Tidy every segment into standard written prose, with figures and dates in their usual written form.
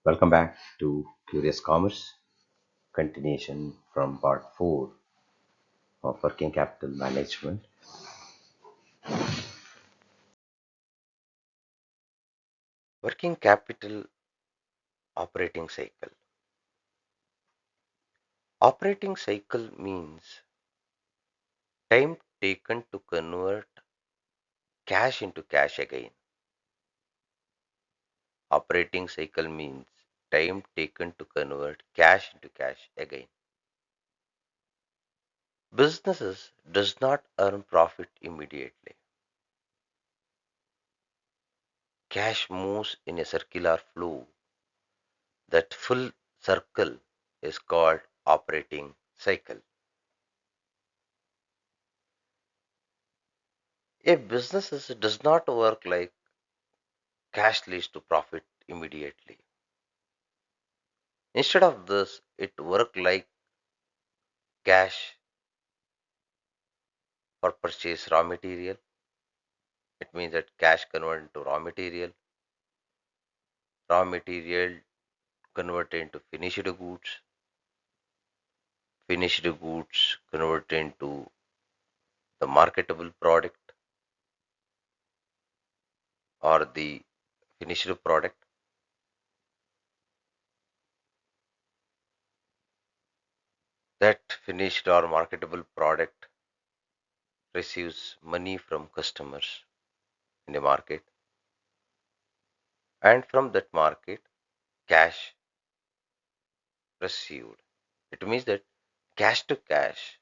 Welcome back to Curious Commerce, continuation from part 4 of working capital management. Working capital operating cycle. Operating cycle means time taken to convert cash into cash again. Operating cycle means time taken to convert cash into cash again. Businesses does not earn profit immediately. Cash moves in a circular flow. That full circle is called operating cycle. If businesses does not work like cash leads to profit immediately. Instead of this, it work like cash for purchase raw material. It means that cash converted into raw material converted into finished goods converted into the marketable product or the finished product. That finished or marketable product receives money from customers in the market, and from that market, cash received. It means that cash to cash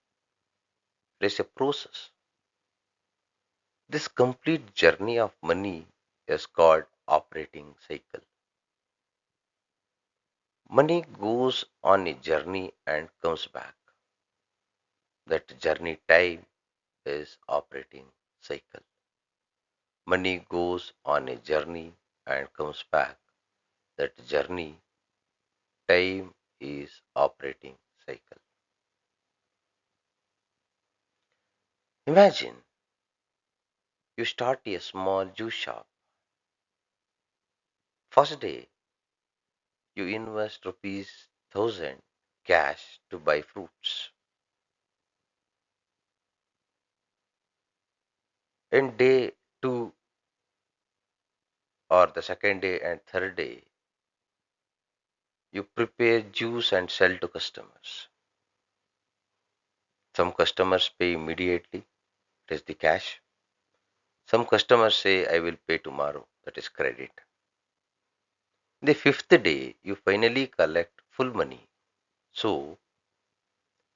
is a process. This complete journey of money is called operating cycle. Money goes on a journey and comes back. That journey time is operating cycle. Money goes on a journey and comes back. That journey time is operating cycle. Imagine you start a small juice shop. First day, you invest rupees 1000 cash to buy fruits. In day 2 or the second day and third day, you prepare juice and sell to customers. Some customers pay immediately, that is the cash. Some customers say, I will pay tomorrow, that is credit. The fifth day, you finally collect full money. So,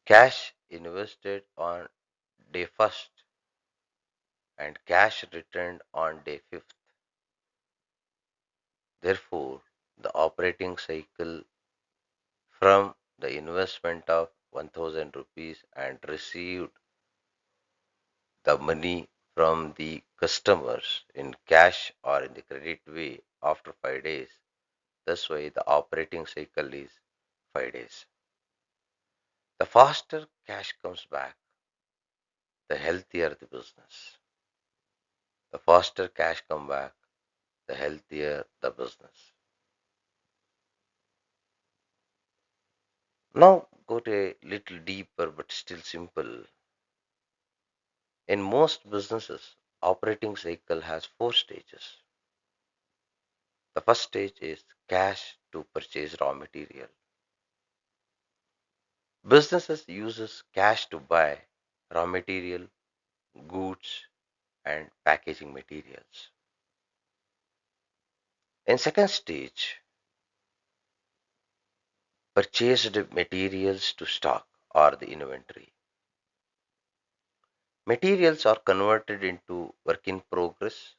cash invested on day first and cash returned on day fifth. Therefore, the operating cycle from the investment of 1000 rupees and received the money from the customers in cash or in the credit way after 5 days. That's why the operating cycle is 5 days. The faster cash comes back, the healthier the business. The faster cash come back, the healthier the business. Now go to a little deeper but still simple. In most businesses, operating cycle has 4 stages. The first stage is cash to purchase raw material. Businesses uses cash to buy raw material, goods and packaging materials. In second stage, purchased materials to stock or the inventory. Materials are converted into work in progress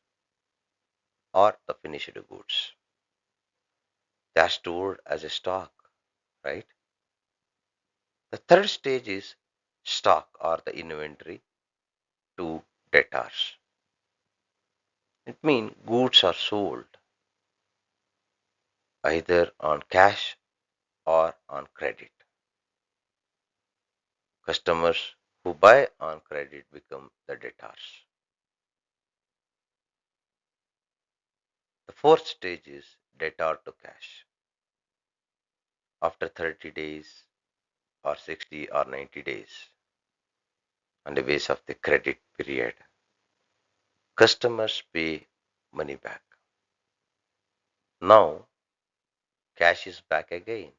or the finished goods. They are stored as a stock, right? The third stage is stock or the inventory to debtors. It means goods are sold either on cash or on credit. Customers who buy on credit become the debtors. The fourth stage is debtor to cash. after 30 days or 60 or 90 days on the base of the credit period. Customers pay money back. Now, cash is back again.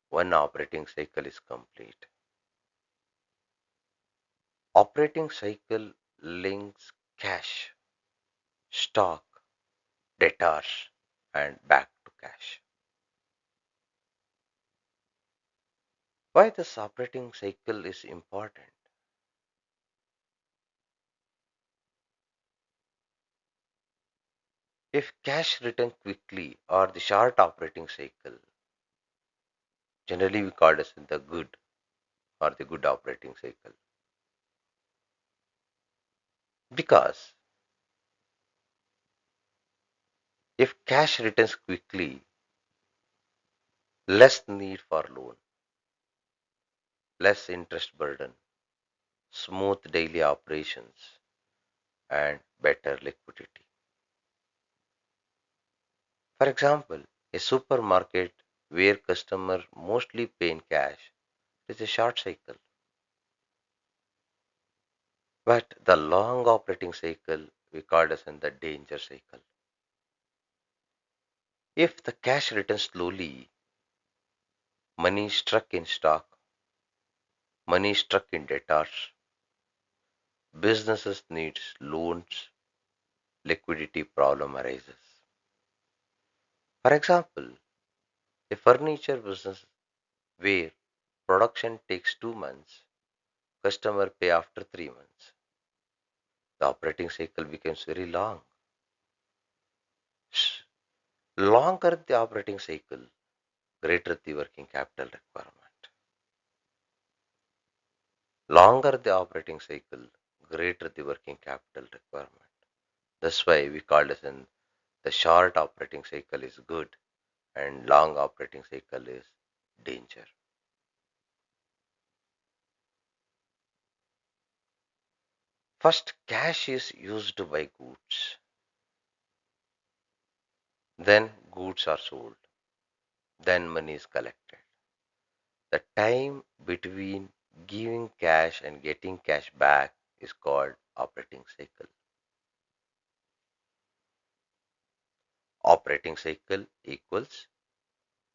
One operating cycle is complete. Operating cycle links cash, stock, debtors, and back to cash. Why this operating cycle is important? If cash return quickly or the short operating cycle, generally we call this the good or the good operating cycle. Because if cash returns quickly, less need for loan, less interest burden, smooth daily operations, and better liquidity. For example, a supermarket where customers mostly pay in cash is a short cycle, but the long operating cycle we call as in the danger cycle. If the cash returns slowly, money struck in stock, money struck in debtors, businesses needs loans, liquidity problem arises. For example, a furniture business where production takes 2 months, customer pay after 3 months. The operating cycle becomes very long. Longer the operating cycle, greater the working capital requirement. Longer the operating cycle, greater the working capital requirement. That's why we call it in the short operating cycle is good and long operating cycle is danger. First, cash is used to buy goods. Then goods are sold. Then money is collected. The time between giving cash and getting cash back is called operating cycle. Operating cycle equals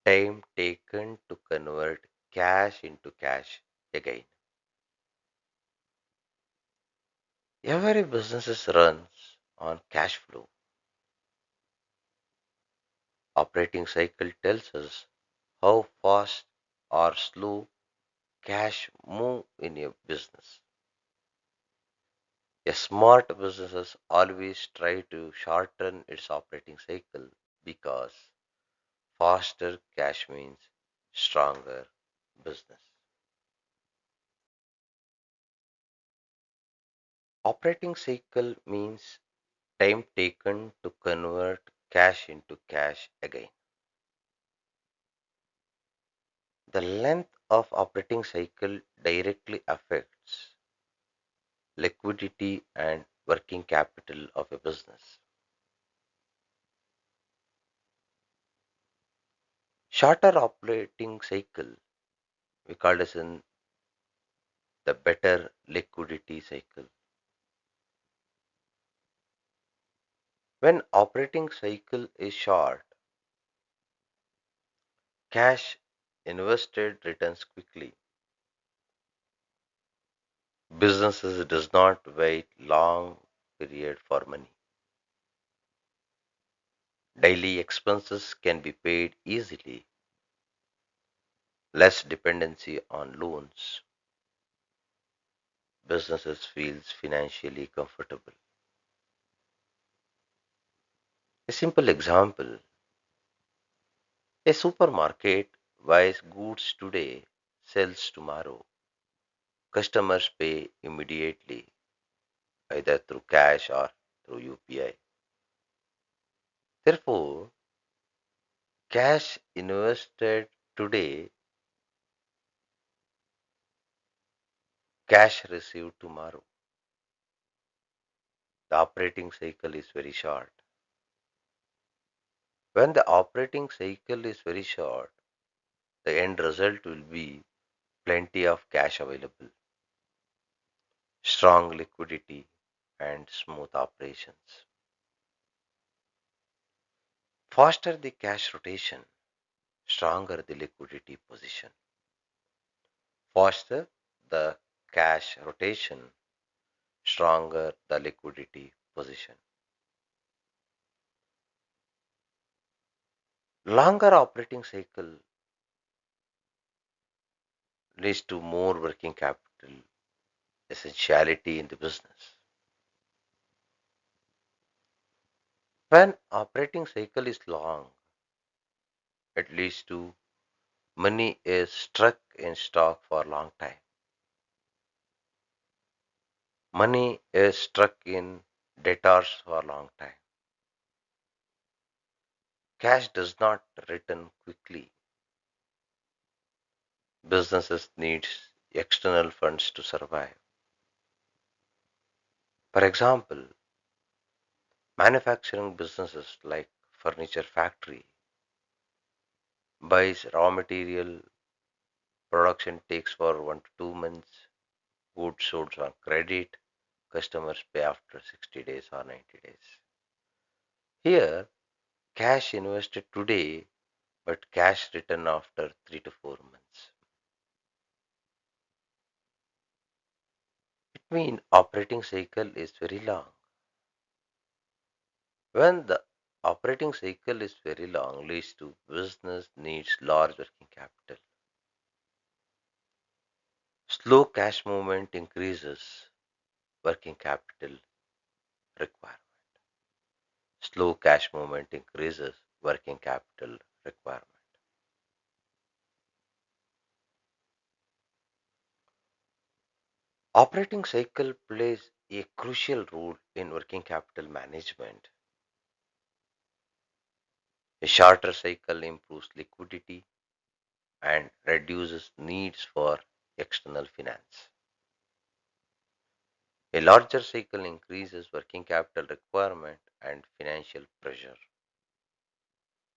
time taken to convert cash into cash again. Every business runs on cash flow. Operating cycle tells us how fast or slow cash move in a business. A smart business always try to shorten its operating cycle because faster cash means stronger business. Operating cycle means time taken to convert cash into cash again. The length of operating cycle directly affects liquidity and working capital of a business. Shorter operating cycle we call this in the better liquidity cycle. When operating cycle is short, cash invested returns quickly. Businesses does not wait long period for money. Daily expenses can be paid easily, less dependency on loans. Businesses feels financially comfortable. A simple example, a supermarket buys goods today, sells tomorrow. Customers pay immediately, either through cash or through UPI. Therefore, cash invested today, cash received tomorrow. The operating cycle is very short. When the operating cycle is very short, the end result will be plenty of cash available, strong liquidity, and smooth operations. Faster the cash rotation, stronger the liquidity position. Faster the cash rotation, stronger the liquidity position. Longer operating cycle leads to more working capital essentiality in the business. When operating cycle is long, it leads to money is stuck in stock for a long time. Money is stuck in debtors for a long time. Cash does not return quickly. Businesses needs external funds to survive. For example, manufacturing businesses like furniture factory buys raw material, production takes for 1 to 2 months, goods sold on credit, customers pay after 60 days or 90 days. Here, cash invested today, but cash return after 3 to 4 months. It means operating cycle is very long. When the operating cycle is very long, leads to business needs large working capital. Slow cash movement increases working capital requirement. Slow cash movement increases working capital requirement. Operating cycle plays a crucial role in working capital management. A shorter cycle improves liquidity and reduces needs for external finance. A larger cycle increases working capital requirement and financial pressure.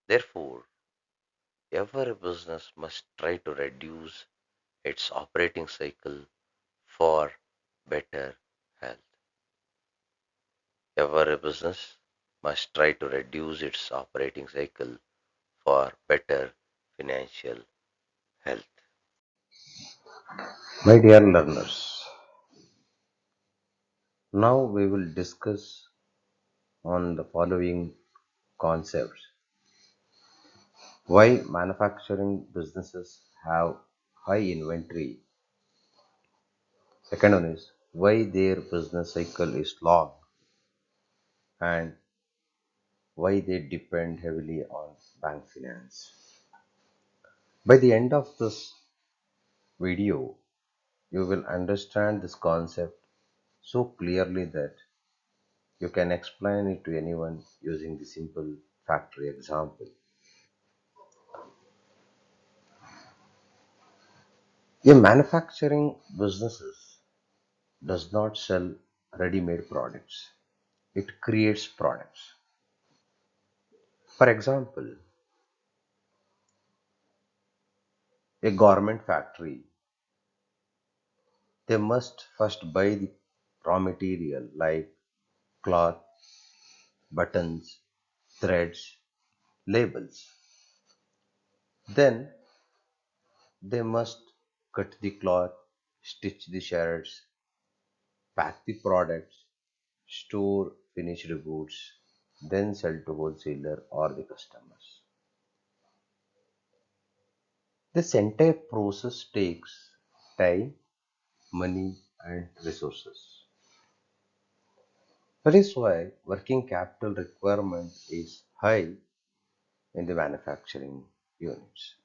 Therefore, every business must try to reduce its operating cycle for better health. Every business must try to reduce its operating cycle for better financial health. My dear learners, now we will discuss on the following concepts: why manufacturing businesses have high inventory. Second one is why their business cycle is long and why they depend heavily on bank finance. By the end of this video, you will understand this concept so clearly that you can explain it to anyone using the simple factory example. A manufacturing businesses does not sell ready-made products. It creates products. For example, a garment factory, they must first buy the raw material like cloth, buttons, threads, labels. Then they must cut the cloth, stitch the shirts, pack the products, store finished goods, then sell to wholesaler or the customers. This entire process takes time, money, and resources. That is why working capital requirement is high in the manufacturing units.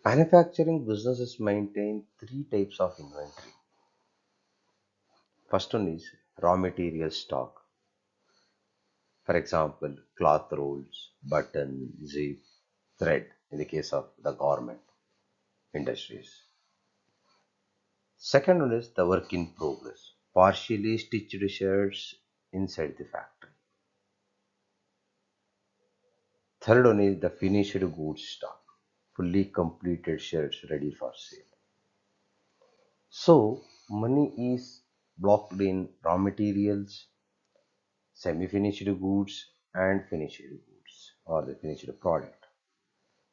Manufacturing businesses maintain three types of inventory. First one is raw material stock. For example, cloth rolls, button, zip, thread in the case of the garment industries. Second one is the work in progress, partially stitched shirts inside the factory. Third one is the finished goods stock, fully completed shares ready for sale. So money is blocked in raw materials, semi-finished goods, and finished goods or the finished product.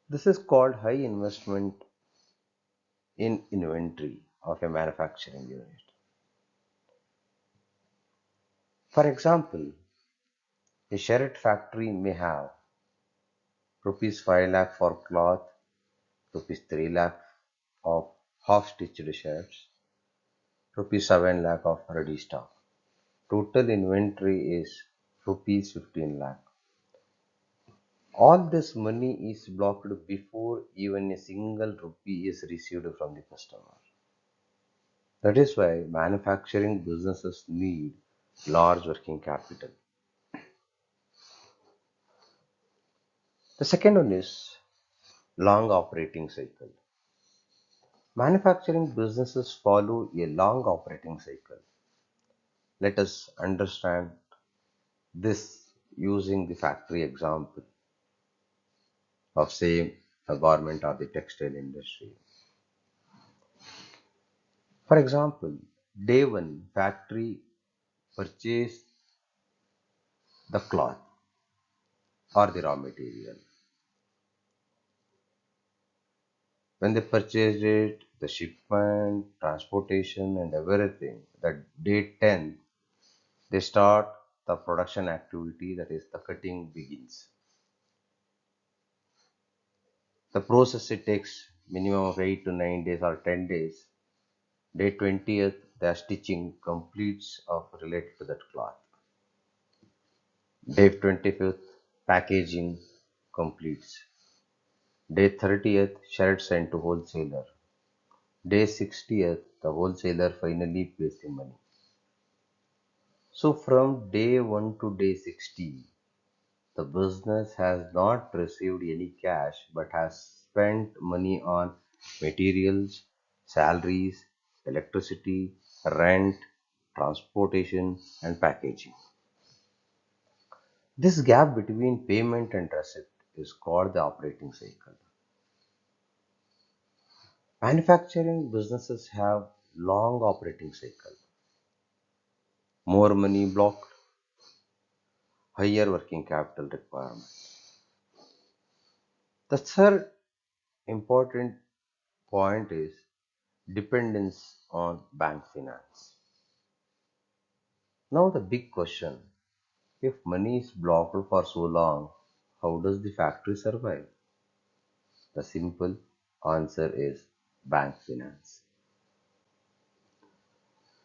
This is called high investment in inventory of a manufacturing unit. For example, a shirt factory may have rupees 5 lakh for cloth, rupees 3 lakh of half stitched shirts, rupees 7 lakh of ready stock. Total inventory is rupees 15 lakh. All this money is blocked before even a single rupee is received from the customer. That is why manufacturing businesses need large working capital. The second one is long operating cycle. Manufacturing businesses follow a long operating cycle. Let us understand this using the factory example of say the garment or the textile industry. For example, day one factory purchase the cloth or the raw material. When they purchase it, the shipment, transportation, and everything, the day 10, they start the production activity, that is, the cutting begins. The process it takes minimum of 8 to 9 days or 10 days. Day 20th, the stitching completes of related to that cloth. Day 25th, packaging completes. Day 30th, shirt sent to wholesaler. Day 60th, the wholesaler finally pays the money. So from day 1 to day 60, the business has not received any cash but has spent money on materials, salaries, electricity, rent, transportation, and packaging. This gap between payment and receipt is called the operating cycle. Manufacturing businesses have long operating cycle, more money blocked, higher working capital requirement. The third important point is dependence on bank finance. Now the big question, if money is blocked for so long, how does the factory survive? The simple answer is bank finance.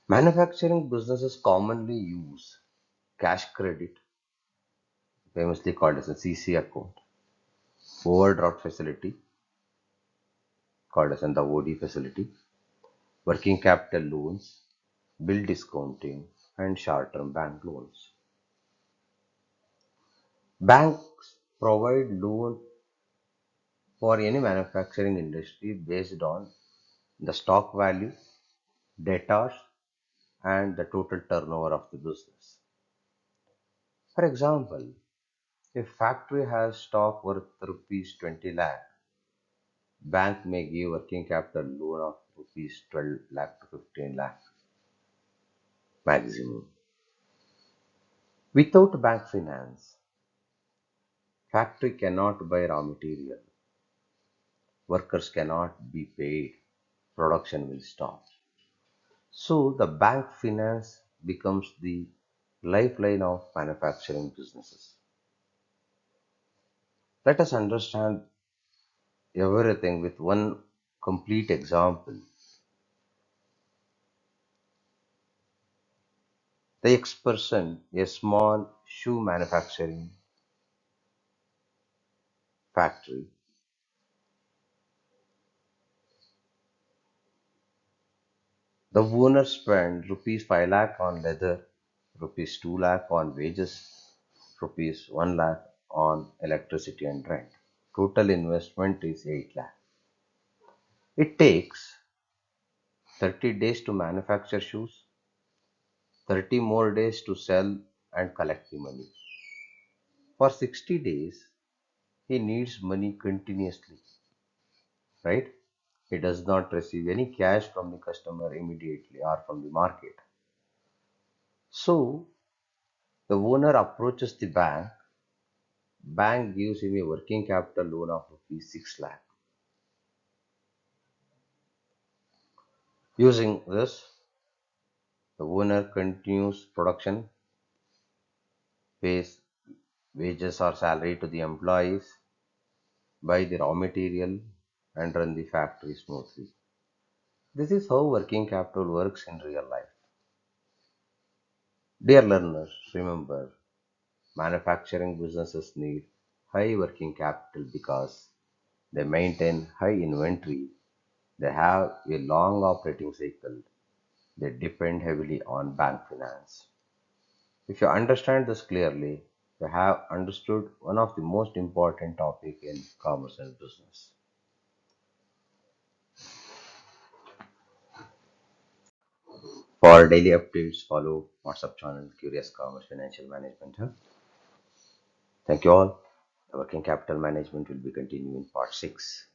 Manufacturing businesses commonly use cash credit, famously called as a CC account, overdraft facility, called as the OD facility, working capital loans, bill discounting, and short-term bank loans. Banks provide loan for any manufacturing industry based on the stock value, debtors, and the total turnover of the business. For example, if factory has stock worth rupees 20 lakh, bank may give working capital loan of rupees 12 lakh to 15 lakh maximum. Without bank finance, factory cannot buy raw material, workers cannot be paid, production will stop. So the bank finance becomes the lifeline of manufacturing businesses. Let us understand everything with one complete example. The expression, a small shoe manufacturing factory. The owner spent rupees 5 lakh on leather, rupees 2 lakh on wages, rupees 1 lakh on electricity and rent. Total investment is 8 lakh. It takes 30 days to manufacture shoes, 30 more days to sell and collect the money. For 60 days, he needs money continuously, right? He does not receive any cash from the customer immediately or from the market. So the owner approaches the bank. Bank gives him a working capital loan of rupees 6 lakh. Using this, the owner continues production, pays wages or salary to the employees, buy the raw material, and run the factory smoothly. This is how working capital works in real life. Dear learners, remember, manufacturing businesses need high working capital because they maintain high inventory, they have a long operating cycle, they depend heavily on bank finance. If you understand this clearly, you have understood one of the most important topic in commerce and business. For daily updates, follow WhatsApp channel Curious Commerce Financial Management Hub. Thank you all. The working capital management will be continuing in part 6.